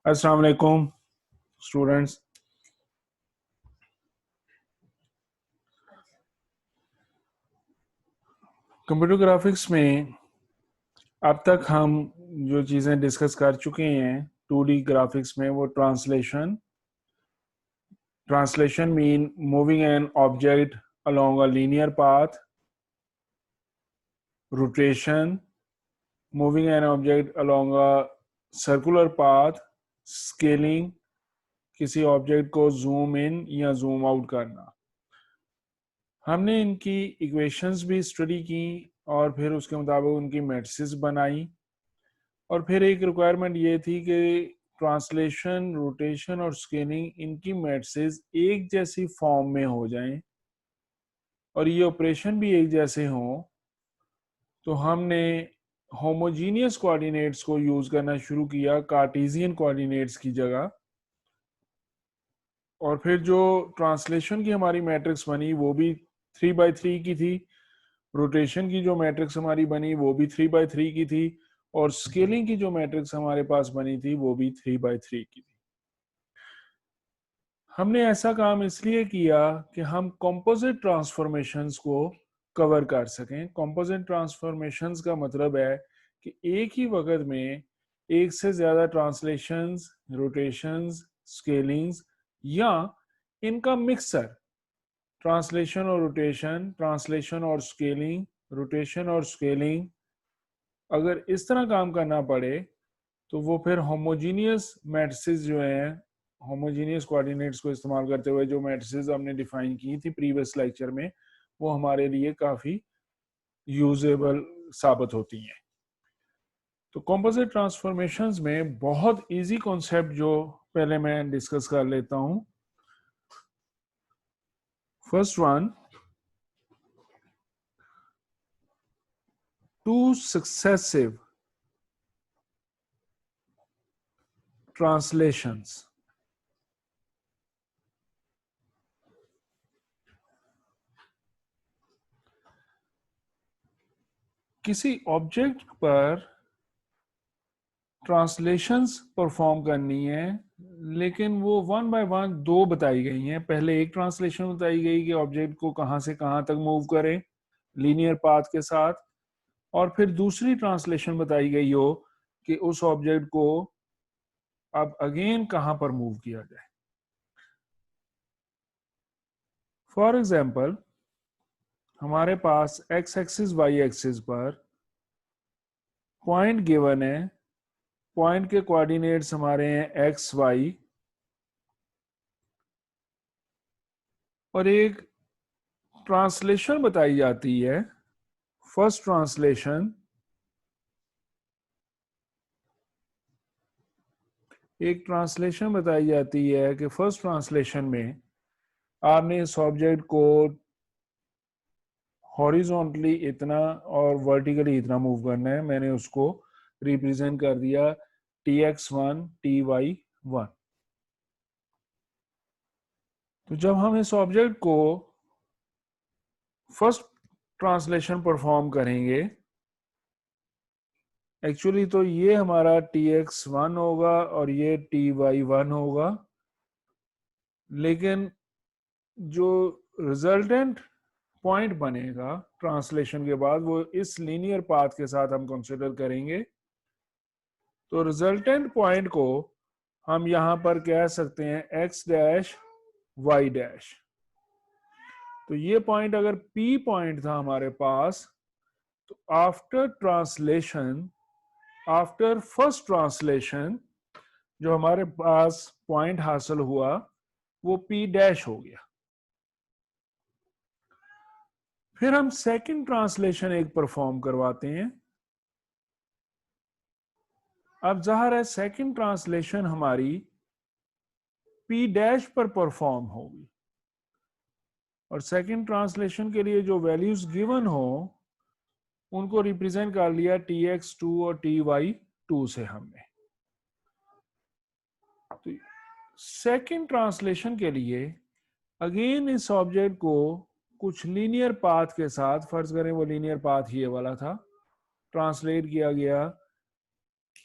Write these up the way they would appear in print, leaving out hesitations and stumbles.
अस्सलाम वालेकुम students. Computer graphics में अब तक हम जो चीज़ें डिस्कस कर चुके हैं 2D ग्राफिक्स में, वो translation mean moving an object along a linear path, rotation moving an object along a circular path, scaling किसी ऑब्जेक्ट को जूम इन या जूम आउट करना। हमने इनकी इक्वेशंस भी स्टडी की और फिर उसके मुताबिक उनकी मैट्रिसेस बनाई, और फिर एक रिक्वायरमेंट ये थी कि ट्रांसलेशन, रोटेशन और स्केलिंग इनकी मैट्रिसेस एक जैसी फॉर्म में हो जाएं और ये ऑपरेशन भी एक जैसे हों। तो हमने होमोजीनियस कोऑर्डिनेट्स को यूज करना शुरू किया कार्टेशियन कोऑर्डिनेट्स की जगह, और फिर जो ट्रांसलेशन की हमारी मैट्रिक्स बनी वो भी 3x3 की थी, रोटेशन की जो मैट्रिक्स हमारी बनी वो भी 3x3 की थी, और स्केलिंग की जो मैट्रिक्स हमारे पास बनी थी वो भी 3x3 की थी। हमने ऐसा काम इसलिए किया कि हम कंपोजिट ट्रांसफॉर्मेशंस को कवर कर सकें। कंपोजिट ट्रांसफॉर्मेशंस का मतलब है कि एक ही वक्त में एक से ज्यादा ट्रांसलेशंस, रोटेशंस, स्केलिंग्स या इनका मिक्सर, ट्रांसलेशन और रोटेशन, ट्रांसलेशन और स्केलिंग, रोटेशन और स्केलिंग, अगर इस तरह काम करना पड़े तो वो फिर होमोजीनियस मैट्रिसेस जो हैं, होमोजीनियस कोऑर्डिनेट्स को इस्तेमाल करते हुए जो मैट्रिसेस हमने डिफाइन की थी प्रीवियस लेक्चर में, वो हमारे लिए काफ़ी यूजेबल साबित होती हैं। तो कंपोजिट ट्रांसफॉर्मेशंस में बहुत इजी कॉन्सेप्ट जो पहले मैं डिस्कस कर लेता हूं। First one, to successive translations. किसी ऑब्जेक्ट पर ट्रांसलेशंस परफॉर्म करनी है, लेकिन वो वन बाय वन दो बताई गई हैं। पहले एक ट्रांसलेशन बताई गई कि ऑब्जेक्ट को कहां से कहां तक मूव करें लीनियर पाथ के साथ, और फिर दूसरी ट्रांसलेशन बताई गई हो कि उस ऑब्जेक्ट को अब अगेन कहां पर मूव किया जाए। फॉर एग्जाम्पल, हमारे पास एक्स एक्सिस वाई एक्सिस पर पॉइंट गिवन है, पॉइंट के कोऑर्डिनेट्स हमारे हैं एक्स वाई, और एक ट्रांसलेशन बताई जाती है, फर्स्ट ट्रांसलेशन, एक ट्रांसलेशन बताई जाती है कि फर्स्ट ट्रांसलेशन में आपने इस ऑब्जेक्ट को हॉरिजॉन्टली इतना और वर्टिकली इतना मूव करना है। मैंने उसको रिप्रेजेंट कर दिया tx1 ty1। तो जब हम इस ऑब्जेक्ट को फर्स्ट ट्रांसलेशन परफॉर्म करेंगे, एक्चुअली तो ये हमारा tx1 होगा और ये ty1 होगा, लेकिन जो रिजल्टेंट पॉइंट बनेगा ट्रांसलेशन के बाद वो इस लीनियर पाथ के साथ हम कंसिडर करेंगे। तो रिजल्टेंट पॉइंट को हम यहां पर कह सकते हैं x डैश y डैश। तो ये पॉइंट अगर P पॉइंट था हमारे पास, तो after translation, after first translation जो हमारे पास पॉइंट हासिल हुआ वो P डैश हो गया। फिर हम सेकंड ट्रांसलेशन एक परफॉर्म करवाते हैं। अब जाहिर है सेकंड ट्रांसलेशन हमारी P डैश पर परफॉर्म होगी, और सेकंड ट्रांसलेशन के लिए जो वैल्यूज गिवन हो उनको रिप्रेजेंट कर लिया tx2 और ty2 से हमने। तो सेकंड ट्रांसलेशन के लिए अगेन इस ऑब्जेक्ट को कुछ लीनियर पाथ के साथ, फर्ज करें वो लीनियर पाथ ये वाला था, ट्रांसलेट किया गया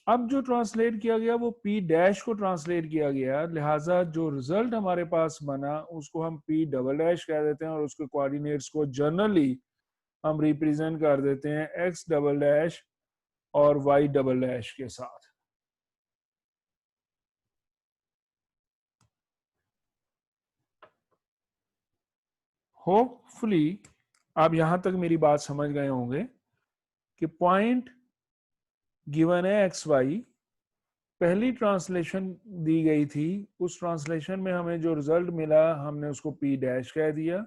अब जो ट्रांसलेट किया गया वो पी डैश को ट्रांसलेट किया गया, लिहाजा जो रिजल्ट हमारे पास बना उसको हम पी डबल डैश कह देते हैं और उसके कोऑर्डिनेट्स को जनरली हम रिप्रेजेंट कर देते हैं एक्स डबल डैश और वाई डबल डैश के साथ। होपफुली आप यहां तक मेरी बात समझ गए होंगे कि पॉइंट गिवन है एक्स वाई, पहली ट्रांसलेशन दी गई थी, उस ट्रांसलेशन में हमें जो रिजल्ट मिला हमने उसको पी डैश कह दिया।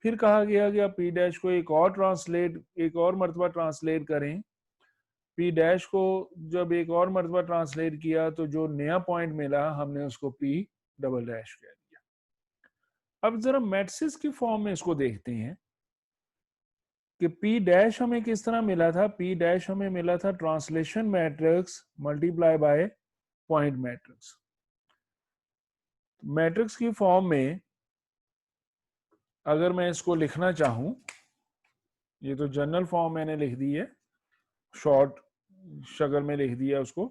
फिर कहा गया कि आप पी डैश को एक और मरतबा ट्रांसलेट करें। पी डैश को जब एक और मरतबा ट्रांसलेट किया तो जो नया पॉइंट मिला हमने उसको पी डबल डैश कह दिया। अब जरा मैट्रिक्स की फॉर्म में इसको देखते हैं कि पी डैश हमें किस तरह मिला था। पी डैश हमें मिला था translation matrix multiply by point matrix. Matrix की फॉर्म में अगर मैं इसको लिखना चाहूं, ये तो जनरल फॉर्म मैंने लिख दी है, शॉर्ट शक्ल में लिख दिया उसको।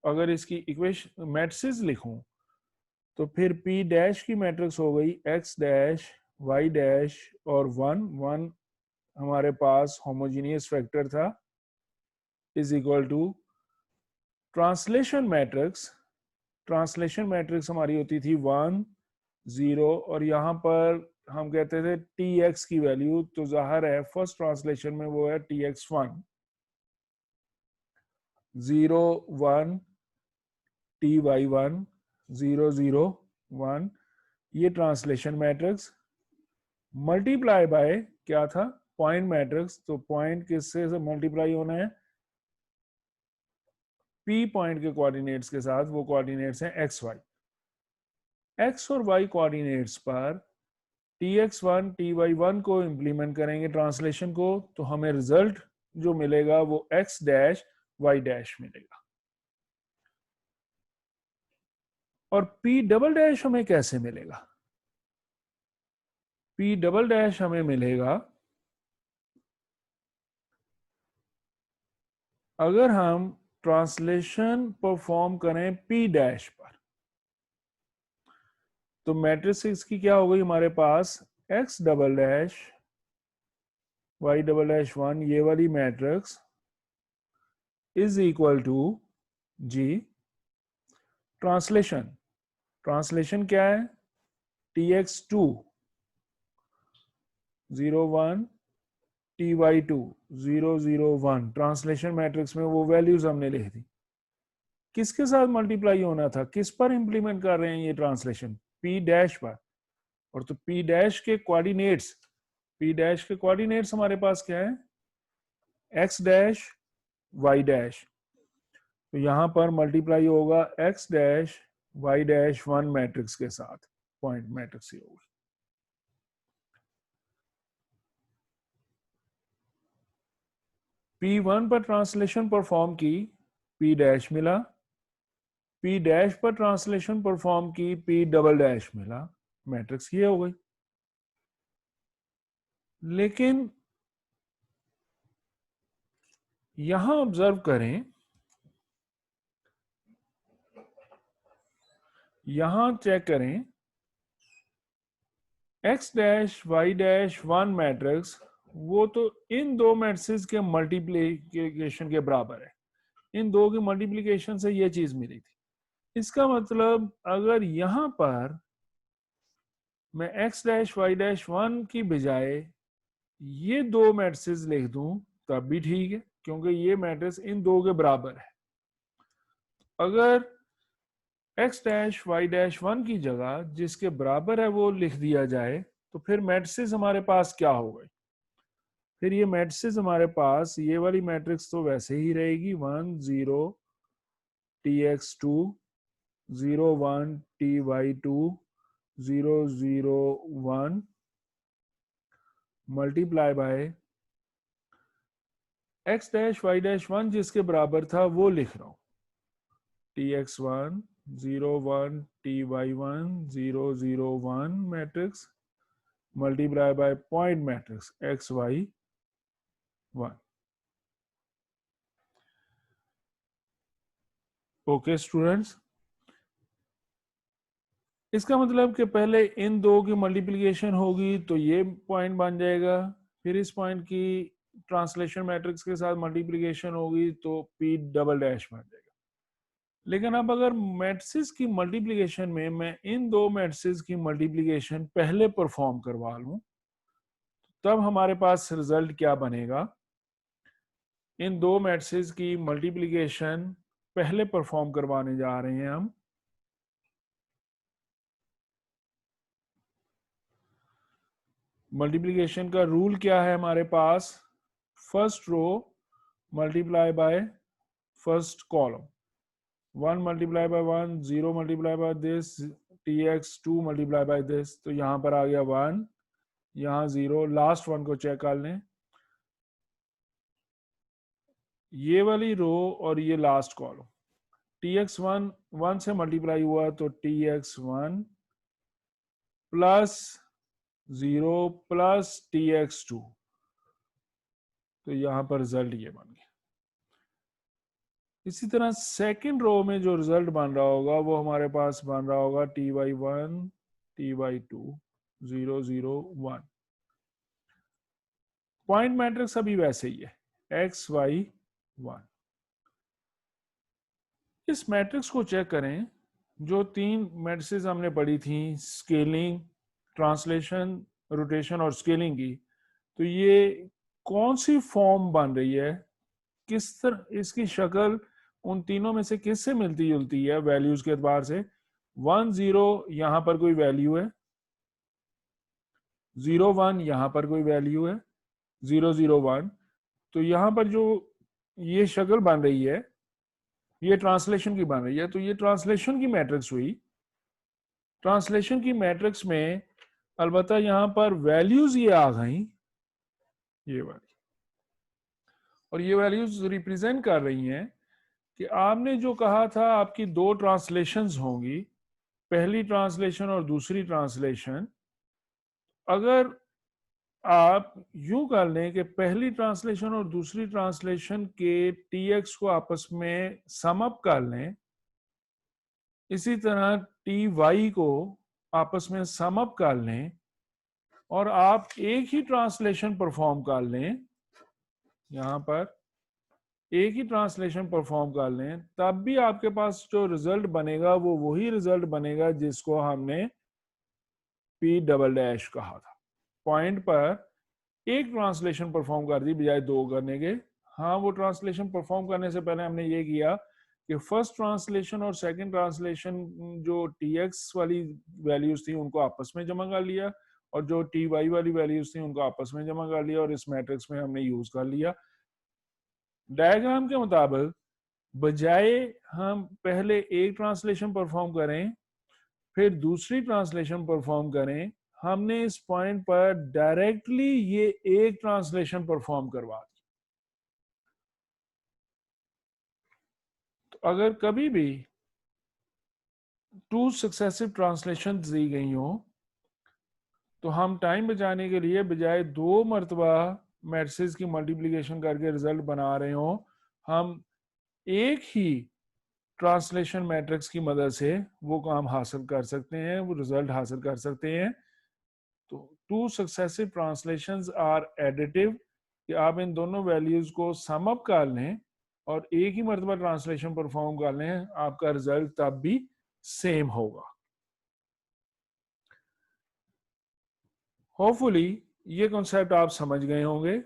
अगर इसकी इक्वेशन मैट्रिक्स लिखूं तो फिर पी डैश की मैट्रिक्स हो गई एक्स डैश वाई डैश और वन वन हमारे पास होमोजीनियस फैक्टर था, is equal to translation matrix. Translation matrix हमारी होती थी 1 0 और यहाँ पर हम कहते थे टी एक्स की वैल्यू, तो जाहिर है फर्स्ट ट्रांसलेशन में वो है टी एक्स 1 0 1 टी वाई 1 0 0 1, ये ट्रांसलेशन मैट्रिक्स मल्टीप्लाई बाय क्या था पॉइंट मैट्रिक्स। तो पॉइंट किससे से मल्टीप्लाई होना है, पी पॉइंट के कोऑर्डिनेट्स के साथ, वो कोऑर्डिनेट्स हैं एक्स वाई। एक्स और वाई कोऑर्डिनेट्स पर T x one T y one को इंप्लीमेंट करेंगे ट्रांसलेशन को, तो हमें रिजल्ट जो मिलेगा वो एक्स डैश वाई डैश मिलेगा। और पी डबल डैश हमें कैसे मिलेगा, पी डबल डैश हमें मिलेगा अगर हम ट्रांसलेशन परफॉर्म करें पी डैश पर। तो मैट्रिक्स की क्या हो गई हमारे पास, X double dash Y double dash one, ये वाली matrix is equal to G translation. Translation क्या है, T x to 0 1 T Y to 0 0 1, translation matrix में वो वैल्यूज हमने लिख दी। किसके साथ मल्टीप्लाई होना था, किस पर इंप्लीमेंट कर रहे हैं ये ट्रांसलेशन, पी डैश पर। और तो पी डैश के कोऑर्डिनेट्स, पी डैश के कोऑर्डिनेट्स हमारे पास क्या है, एक्स डैश वाई डैश। तो यहां पर मल्टीप्लाई होगा x dash y dash one matrix के साथ, पॉइंट मैट्रिक्स ही होगी। P1 पर ट्रांसलेशन परफॉर्म की, P डैश मिला, P डैश पर ट्रांसलेशन परफॉर्म की, P डबल डैश मिला, मैट्रिक्स ये हो गई। लेकिन यहां ऑब्जर्व करें, यहां चेक करें, x dash y dash one matrix वो तो इन दो मैट्रिक्स के मल्टीप्लीकेशन के बराबर है, इन दो की मल्टीप्लीकेशन से ये चीज मिली थी। इसका मतलब अगर यहां पर मैं x dash y dash one की बजाय ये दो मैट्रिक्स लिख दूं तब भी ठीक है, क्योंकि ये मैट्रिक्स इन दो के बराबर है। अगर x dash y dash one की जगह जिसके बराबर है वो लिख दिया जाए तो फिर मैट्रिक्स हमारे पास क्या हो गई, फिर ये मैट्रिक्स हमारे पास ये वाली मैट्रिक्स तो वैसे ही रहेगी 1 0 T x to 0 1 T Y to 0 0 1 multiply by x dash y dash one जिसके बराबर था वो लिख रहा हूं, T x one 0 1 T y one 0 0 1 matrix multiply by point matrix x y one. Okay students, इसका मतलब कि पहले इन दो की मल्टीप्लिकेशन होगी तो ये पॉइंट बन जाएगा, फिर इस पॉइंट की ट्रांसलेशन मैट्रिक्स के साथ मल्टीप्लिकेशन होगी तो पी डबल डैश बन जाएगा। लेकिन अब अगर मैट्रिक्स की मल्टीप्लिकेशन में मैं इन दो मैट्रिक्स की मल्टीप्लिकेशन पहले परफॉर्म करवा लूं, तब हमारे पास रिजल्ट क्या बनेगा? इन दो मैट्रिक्स की मल्टीप्लिकेशन पहले परफॉर्म करवाने जा रहे हैं हम। मल्टीप्लिकेशन का रूल क्या है हमारे पास? First row multiply by first column, 1 multiply by 1, 0 multiply by this, tx 2 multiply by this. तो यहां पर आ गया 1, यहाँ 0, लास्ट वन को चेक कर लें, ये वाली रो और ये लास्ट कॉलम। tx1 1 से मल्टीप्लाई हुआ तो tx1 प्लस 0 प्लस tx2, तो यहां पर रिजल्ट ये बन गया। इसी तरह सेकंड रो में जो रिजल्ट बन रहा होगा वो हमारे पास बन रहा होगा ty1 ty2 0 0 1। पॉइंट मैट्रिक्स अभी वैसे ही है x y 1। इस मैट्रिक्स को चेक करें, जो तीन मैट्रिक्स हमने पढ़ी थी, स्केलिंग, ट्रांसलेशन, रोटेशन और स्केलिंग की, तो ये कौन सी फॉर्म बन रही है, किस तरह इसकी शक्ल उन तीनों में से किससे मिलती जुलती है वैल्यूज के एतबार से? 1 0 यहां पर कोई वैल्यू है, 0 1 यहां पर कोई वैल्यू है, 0 0 1। तो यहां पर जो ये शक्ल बन रही है ये ट्रांसलेशन की बन रही है, तो ये ट्रांसलेशन की मैट्रिक्स हुई। ट्रांसलेशन की मैट्रिक्स में अलबत्ता यहां पर वैल्यूज ये आ गई, ये वाली, और ये वैल्यूज रिप्रेजेंट कर रही हैं कि आपने जो कहा था आपकी दो ट्रांसलेशंस होंगी, पहली ट्रांसलेशन और दूसरी ट्रांसलेशन। अगर आप यूं कर लें कि पहली ट्रांसलेशन और दूसरी ट्रांसलेशन के टीएक्स को आपस में सम अप कर लें, इसी तरह टी वाई को आपस में सम अप कर लें, और आप एक ही ट्रांसलेशन परफॉर्म कर लें, यहां पर एक ही ट्रांसलेशन परफॉर्म कर लें, तब भी आपके पास जो रिजल्ट बनेगा वो वही रिजल्ट बनेगा जिसको हमने पी डबल डैश कहा था। पॉइंट पर एक ट्रांसलेशन परफॉर्म कर दी बजाय दो करने के। हाँ, वो ट्रांसलेशन परफॉर्म करने से पहले हमने ये किया कि फर्स्ट ट्रांसलेशन और सेकंड ट्रांसलेशन जो टीएक्स वाली वैल्यूज थी उनको आपस में जमा कर लिया, और जो टी वाई वाली वैल्यूज थी उनको आपस में जमा कर लिया, और इस मैट्रिक्स में हमने यूज कर लिया। डायग्राम के मुताबिक बजाय हम पहले एक ट्रांसलेशन परफॉर्म करें फिर दूसरी ट्रांसलेशन परफॉर्म करें, हमने इस पॉइंट पर डायरेक्टली ये एक ट्रांसलेशन परफॉर्म करवा दी। तो अगर कभी भी टू सक्सेसिव ट्रांसलेशन दी गई हो तो हम टाइम बचाने के लिए बजाय दो मरतबा मैट्रिक्स की मल्टीप्लिकेशन करके रिजल्ट बना रहे हो, हम एक ही ट्रांसलेशन मैट्रिक्स की मदद से वो काम हासिल कर सकते हैं, वो रिजल्ट हासिल कर सकते हैं। तो two successive translations are additive, कि आप इन दोनों वैल्यूज को सम अप कर लें और एक ही मरतबा ट्रांसलेशन परफॉर्म कर लें, आपका रिजल्ट तब भी सेम होगा। होपफुली ये कॉन्सेप्ट आप समझ गए होंगे।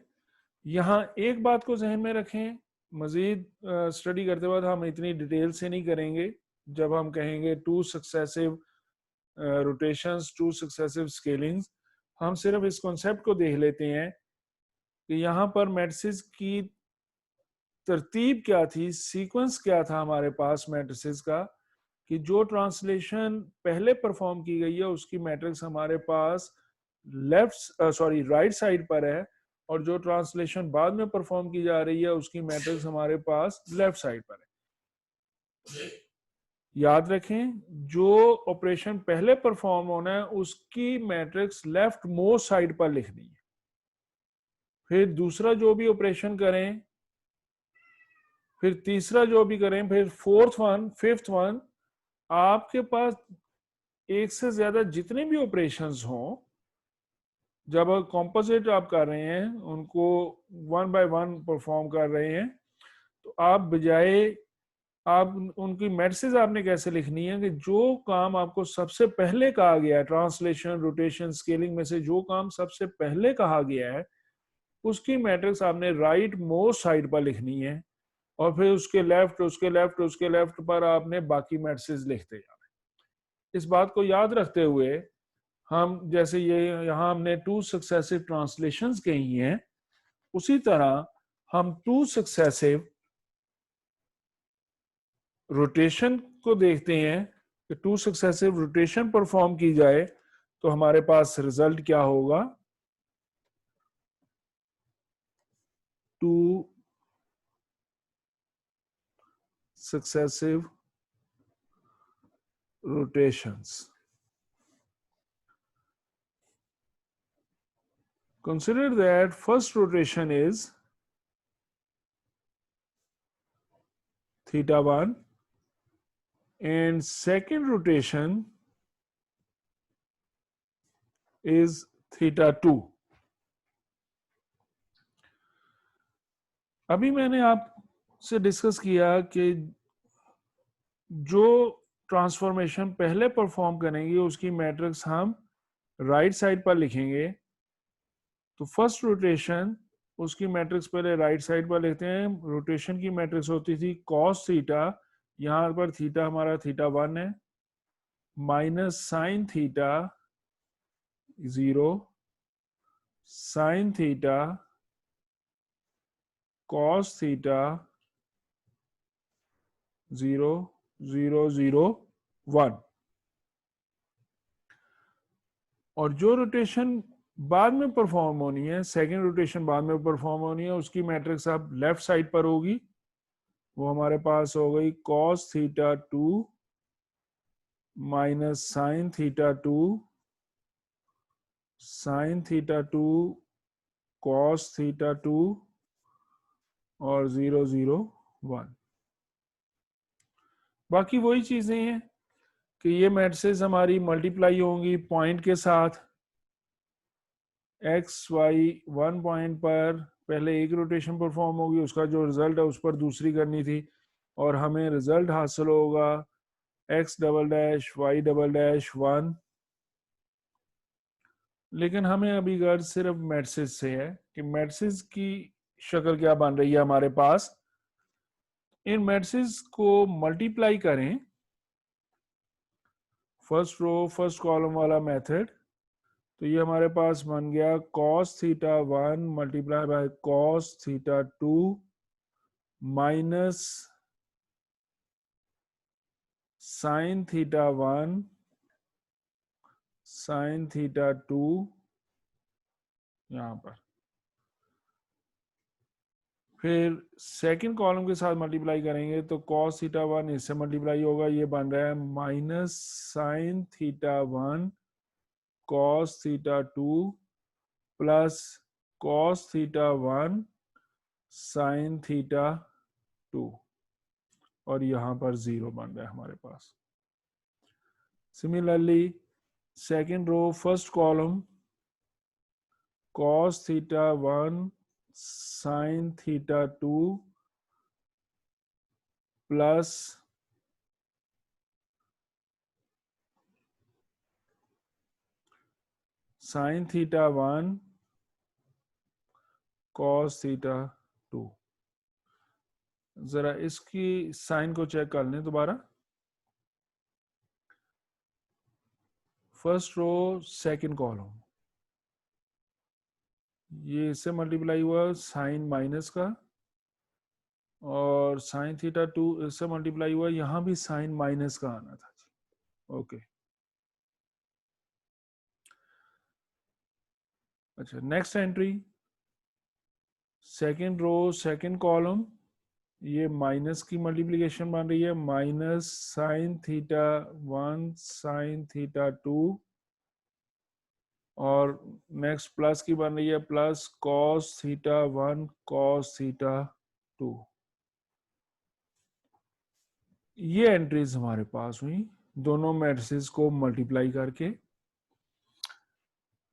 यहाँ एक बात को जहन में रखें, मजीद स्टडी करते वक्त हम इतनी डिटेल से नहीं करेंगे। जब हम कहेंगे two successive rotations, two successive scalings, हम सिर्फ इस कॉन्सेप्ट को देख लेते हैं कि यहाँ पर मैट्रिसेस की तरतीब क्या थी, सीक्वेंस क्या था हमारे पास मैट्रिसेस का, कि जो ट्रांसलेशन पहले परफॉर्म की गई है उसकी मैट्रिक्स हमारे पास राइट साइड पर है, और जो ट्रांसलेशन बाद में परफॉर्म की जा रही है उसकी मैट्रिक्स हमारे पास लेफ्ट साइड पर है। याद रखें, जो ऑपरेशन पहले परफॉर्म होना है उसकी मैट्रिक्स लेफ्ट मोस्ट साइड पर लिखनी है। फिर दूसरा जो भी ऑपरेशन करें फिर तीसरा जो भी करें, फिर फोर्थ वन, फिफ्थ वन, आपके पास एक से ज्यादा जितने भी ऑपरेशंस हों, जब कॉम्पोजिट आप कर रहे हैं, उनको वन बाय वन परफॉर्म कर रहे हैं, तो आप बजाय आप उनकी मैट्रिसेस आपने कैसे लिखनी है कि जो काम आपको सबसे पहले कहा गया है, ट्रांसलेशन, रोटेशन, स्केलिंग में से जो काम सबसे पहले कहा गया है, उसकी मैट्रिक्स आपने राइट मोस्ट साइड पर लिखनी है, और फिर उसके लेफ्ट, उसके लेफ्ट, उसके लेफ्ट पर आपने बाकी मैट्रिसेस लिखते जाना है। इस बात को याद रखते हुए हम, जैसे ये यहाँ हमने टू सक्सेसिव ट्रांसलेशंस कही हैं, उसी तरह हम टू सक्सेसिव रोटेशन को देखते हैं कि टू सक्सेसिव रोटेशन परफॉर्म की जाए तो हमारे पास रिजल्ट क्या होगा। Two successive rotations. Consider that first rotation is theta 1 and second rotation is theta 2. अभी मैंने आपसे डिस्कस किया कि जो ट्रांसफॉर्मेशन पहले परफॉर्म करेंगे उसकी मैट्रिक्स हम राइट साइड पर लिखेंगे। तो फर्स्ट रोटेशन, उसकी मैट्रिक्स पहले राइट साइड पर लिखते हैं। रोटेशन की मैट्रिक्स होती थी कॉस थीटा, यहाँ पर थीटा हमारा थीटा 1 है, minus sine theta 0, sine theta, cos theta 0, 0, 0, 1। और जो रोटेशन बाद में परफॉर्म होनी है, सेकेंड रोटेशन बाद में परफॉर्म होनी है, उसकी मैट्रिक्स अब लेफ्ट साइड पर होगी। वो हमारे पास हो गई cos theta 2 minus sine theta 2, sign theta 2, cos theta 2 और 0, 0, 1। बाकी वही चीजें हैं कि ये मैट्रिसेस हमारी मल्टीप्लाई होंगी पॉइंट के साथ। एक्स वाई वन पॉइंट पर पहले एक रोटेशन परफॉर्म होगी, उसका जो रिजल्ट है उस पर दूसरी करनी थी, और हमें रिजल्ट हासिल होगा x double dash Y double dash 1। लेकिन हमें अभी गर्ज सिर्फ मैट्रिसेस से है कि मैट्रिसेस की शक्ल क्या बन रही है हमारे पास। इन मैट्रिसेस को मल्टीप्लाई करें, फर्स्ट रो फर्स्ट कॉलम वाला मेथड, तो ये हमारे पास बन गया cos theta 1 multiply bye cos theta 2 minus sine theta 1 sine theta 2, यहां पर फिर सेकंड कॉलम के साथ मल्टीप्लाई करेंगे तो cos थीटा 1 इससे मल्टीप्लाई होगा, ये बन रहा है minus sine theta 1 cos theta 2 plus cos theta 1 sine theta 2, और यहां पर 0 बन रहा है हमारे पास। Similarly second row first column cos theta 1 sine theta 2 plus sine theta 1 cos theta 2। जरा इसकी साइन को चेक कर लें दोबारा। फर्स्ट रो सेकंड कॉलम, ये इससे मल्टीप्लाई हुआ साइन माइनस का, और साइन थीटा 2 इससे मल्टीप्लाई हुआ, यहां भी साइन माइनस का आना था। ओके, अच्छा next entry second row second column, ये माइनस की मल्टीप्लिकेशन बन रही है, minus sine theta 1 sine theta 2, और नेक्स्ट प्लस की बन रही है plus cos theta 1 cos theta 2। ये एंट्रीज हमारे पास हुई दोनों मैट्रिसेस को मल्टीप्लाई करके।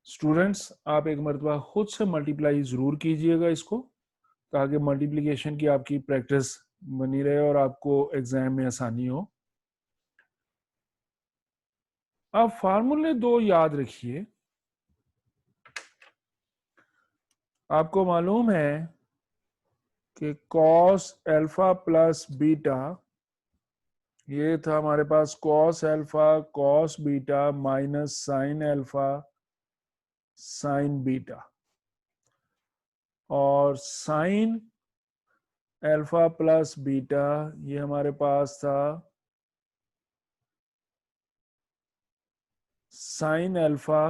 स्टूडेंट्स आप एक मरतबा खुद से मल्टीप्लाई जरूर कीजिएगा इसको, ताकि मल्टीप्लिकेशन की आपकी प्रैक्टिस बनी रहे और आपको एग्जाम में आसानी हो। आप फार्मूले दो याद रखिए। आपको मालूम है कि कॉस अल्फा प्लस बीटा, ये था हमारे पास cos alpha cos beta minus sine alpha sine beta, और साइन अल्फा प्लस बीटा ये हमारे पास था sine alpha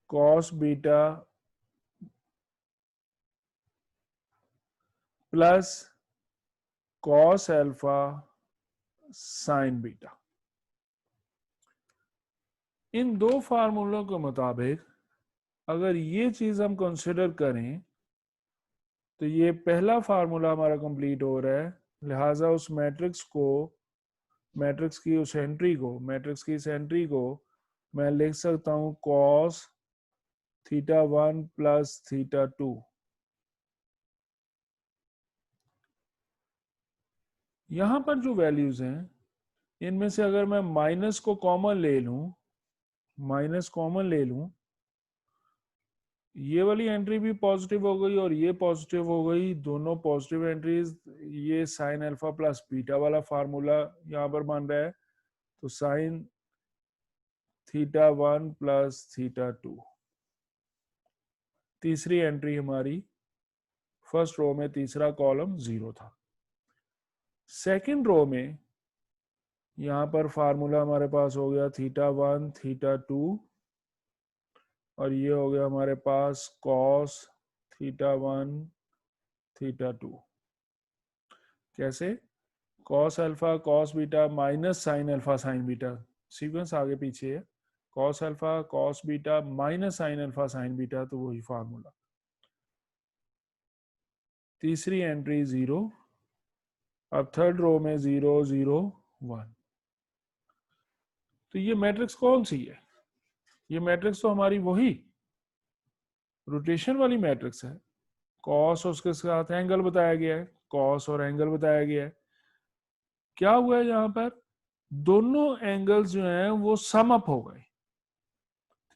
cos beta plus cos alpha sine beta. इन दो फार्मूलों के मुताबिक अगर ये चीज हम कंसिडर करें तो ये पहला फार्मूला हमारा कंप्लीट हो रहा है। लिहाजा उस मैट्रिक्स को, मैट्रिक्स की उस एंट्री को, मैट्रिक्स की इस एंट्री को मैं लिख सकता हूं कॉस थीटा 1 प्लस थीटा 2। यहां पर जो वैल्यूज हैं इनमें से अगर मैं माइनस को कॉमन ले लूं, माइनस कॉमन ले लूं, ये वाली एंट्री भी पॉजिटिव हो गई और ये पॉजिटिव हो गई, दोनों पॉजिटिव एंट्रीज। ये साइन अल्फा प्लस बीटा वाला फार्मूला यहां पर बन रहा है, तो साइन थीटा 1 प्लस थीटा 2। तीसरी एंट्री हमारी फर्स्ट रो में तीसरा कॉलम 0 था। सेकंड रो में यहां पर फार्मूला हमारे पास हो गया थीटा 1 थीटा 2, और ये हो गया हमारे पास कॉस थीटा 1 थीटा 2। कैसे? Cos alpha cos beta minus sine alpha sine beta, sequence आगे पीछे है। Cos alpha cos beta minus sine alpha sine beta, तो वही फार्मूला। तीसरी एंट्री 0, अब थर्ड रो में 0 0 1। तो ये मैट्रिक्स कौन सी है? ये मैट्रिक्स तो हमारी वही रोटेशन वाली मैट्रिक्स है। कॉस और उसके साथ एंगल बताया गया है, कॉस और एंगल बताया गया है। क्या हुआ है यहाँ पर? दोनों एंगल्स जो हैं वो सम अप हो गए,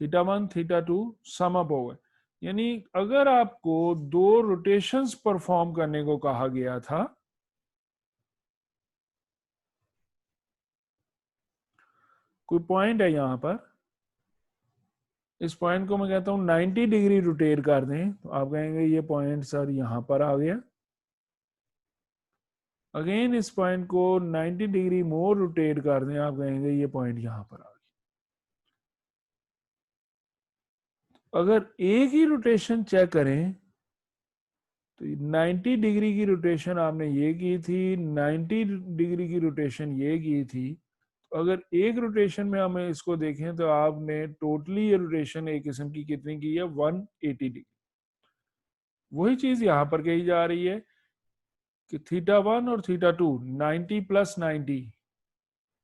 थीटा 1 थीटा 2 सम अप हो गए। यानी अगर आपको दो रोटेशंस परफॉर्म करने को कहा गया था, कोई पॉइंट है यहां पर, इस पॉइंट को मैं कहता हूं 90 डिग्री रोटेट कर दें, तो आप कहेंगे ये पॉइंट सर यहां पर आ गया। अगेन इस पॉइंट को 90 डिग्री मोर रोटेट कर दें, आप कहेंगे ये पॉइंट यहां पर आ गया। अगर एक ही रोटेशन चेक करें तो 90 डिग्री की रोटेशन आपने ये की थी, 90 डिग्री की रोटेशन ये की थी। तो अगर एक रोटेशन में हमें इसको देखें तो आपने टोटली ये रोटेशन एक किस्म की कितनी की है? 180 डिग्री। वही चीज यहां पर कही जा रही है कि थीटा 1 और थीटा 2 90 प्लस 90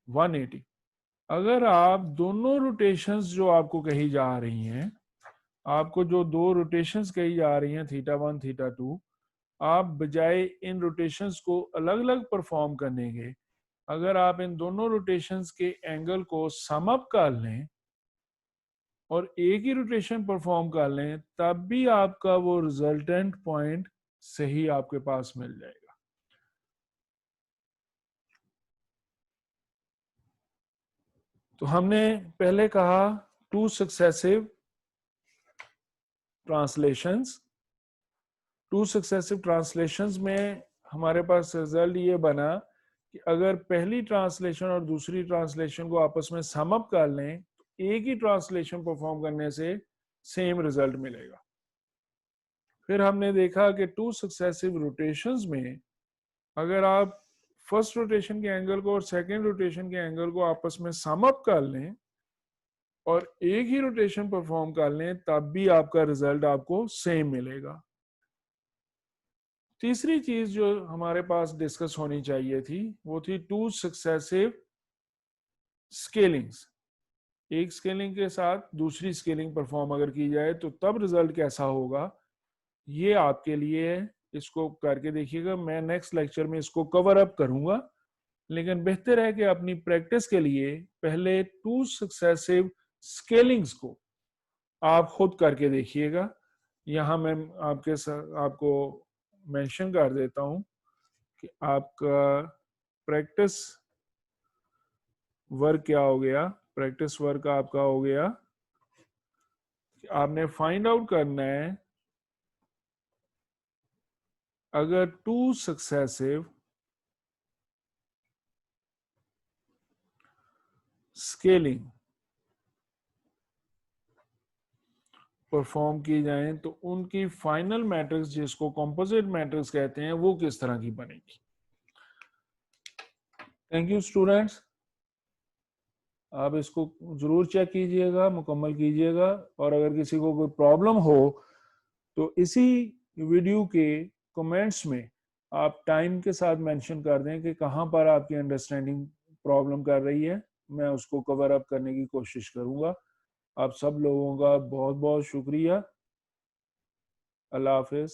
180। अगर आप दोनों रोटेशंस जो आपको कही जा रही हैं, आपको जो दो रोटेशंस कही जा रही हैं थीटा 1 थीटा 2, आप बजाय इन रोटेशंस को अलग अलग परफॉर्म करने के, अगर आप इन दोनों रोटेशंस के एंगल को सम अप कर लें और एक ही रोटेशन परफॉर्म कर लें, तब भी आपका वो रिजल्टेंट पॉइंट सही आपके पास मिल जाएगा। तो हमने पहले कहा to successive translations. To successive translations में हमारे पास रिजल्ट ये बना कि अगर पहली ट्रांसलेशन और दूसरी ट्रांसलेशन को आपस में सम अप कर लें तो एक ही ट्रांसलेशन परफॉर्म करने से सेम रिजल्ट मिलेगा। फिर हमने देखा कि टू सक्सेसिव रोटेशंस में अगर आप फर्स्ट रोटेशन के एंगल को और सेकेंड रोटेशन के एंगल को आपस में सम अप कर लें और एक ही रोटेशन परफॉर्म कर लें, तब भी आपका रिजल्ट आपको सेम मिलेगा। तीसरी चीज जो हमारे पास डिस्कस होनी चाहिए थी वो थी 2 सक्सेसिव स्केलिंग्स। एक स्केलिंग के साथ दूसरी स्केलिंग परफॉर्म अगर की जाए तो तब रिजल्ट कैसा होगा, ये आपके लिए है। इसको करके देखिएगा, मैं नेक्स्ट लेक्चर में इसको कवर अप करूंगा, लेकिन बेहतर है कि अपनी प्रैक्टिस के लिए पहले 2 सक्सेसिव स्केलिंग्स को आप खुद करके देखिएगा। यहाँ मैं आपको मेंशन कर देता हूं कि आपका प्रैक्टिस वर्क क्या हो गया। प्रैक्टिस वर्क आपका हो गया कि आपने फाइंड आउट करना है अगर 2 सक्सेसिव स्केलिंग परफॉर्म की जाए तो उनकी फाइनल मैट्रिक्स, जिसको कंपोजिट मैट्रिक्स कहते हैं, वो किस तरह की बनेगी। थैंक यू स्टूडेंट्स, आप इसको जरूर चेक कीजिएगा, मुकम्मल कीजिएगा, और अगर किसी को कोई प्रॉब्लम हो तो इसी वीडियो के कमेंट्स में आप टाइम के साथ मेंशन कर दें कि कहाँ पर आपकी अंडरस्टैंडिंग प्रॉब्लम कर रही है, मैं उसको कवर अप करने की कोशिश करूंगा। आप सब लोगों का बहुत बहुत शुक्रिया। अल्लाह हाफिज।